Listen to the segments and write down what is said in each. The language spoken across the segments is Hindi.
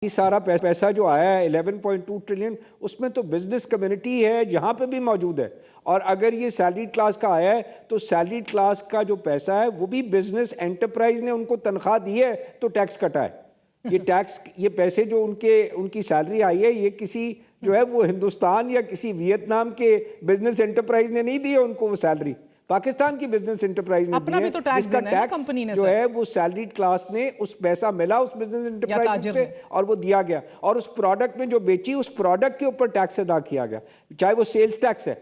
ये सारा पैसा जो आया है 11.2 ट्रिलियन, उसमें तो बिजनेस कम्युनिटी है जहाँ पे भी मौजूद है। और अगर ये सैलरी क्लास का आया है तो सैलरी क्लास का जो पैसा है वो भी बिजनेस एंटरप्राइज ने उनको तनख्वाह दी है तो टैक्स कटा है। ये टैक्स, ये पैसे जो उनकी सैलरी आई है, ये किसी जो है वो हिंदुस्तान या किसी वियतनाम के बिजनेस एंटरप्राइज ने नहीं दी है उनको वो सैलरी, पाकिस्तान की बिजनेस एंटरप्राइज ने दी है, जिसका टैक्स जो है वो सैलरीड क्लास ने उस पैसा मिला उस बिजनेस एंटरप्राइज से और वो दिया गया, और उस प्रोडक्ट में जो बेची उस प्रोडक्ट के ऊपर टैक्स अदा किया गया, चाहे वो सेल्स टैक्स है।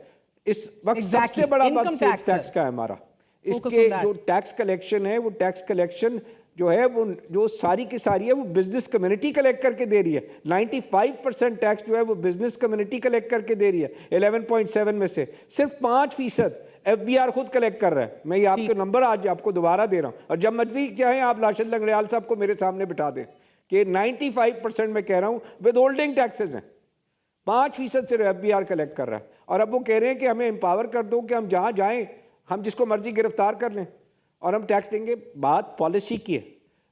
इस वक्त सबसे बड़ा बात सेल्स टैक्स का है हमारा। इसके जो टैक्स कलेक्शन है, वो टैक्स कलेक्शन जो है वो जो सारी की सारी है वो बिजनेस कम्युनिटी कलेक्ट करके दे रही है। 95% टैक्स जो है वो बिजनेस कम्युनिटी कलेक्ट करके दे रही है। 11.7 में से सिर्फ 5% FBR खुद कलेक्ट कर रहा है। मैं ये आपके नंबर आज आपको दोबारा दे रहा हूं, और जब मर्जी क्या है आप लाशद लंगड़ियाल साहब को मेरे सामने बिठा दें कि 95% में कह रहा हूं विद होल्डिंग टैक्सेस हैं, 5% सिर्फ FBR कलेक्ट कर रहा है। और अब वो कह रहे हैं कि हमें एम्पावर कर दो कि हम जहां जाएं हम जिसको मर्जी गिरफ्तार कर लें और हम टैक्स देंगे। बात पॉलिसी की है,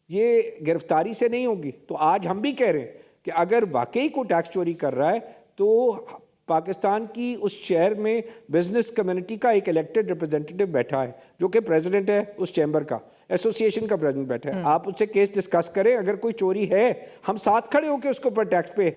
ये गिरफ्तारी से नहीं होगी। तो आज हम भी कह रहे हैं कि अगर वाकई को टैक्स चोरी कर रहा है तो पाकिस्तान की उस शहर में बिजनेस कम्युनिटी का एक इलेक्टेड रिप्रेजेंटेटिव बैठा है जो कि प्रेसिडेंट है उस चैम्बर का, एसोसिएशन का प्रेसिडेंट बैठा है। आप उससे केस डिस्कस करें, अगर कोई चोरी है हम साथ खड़े होकर उसके ऊपर टैक्स पे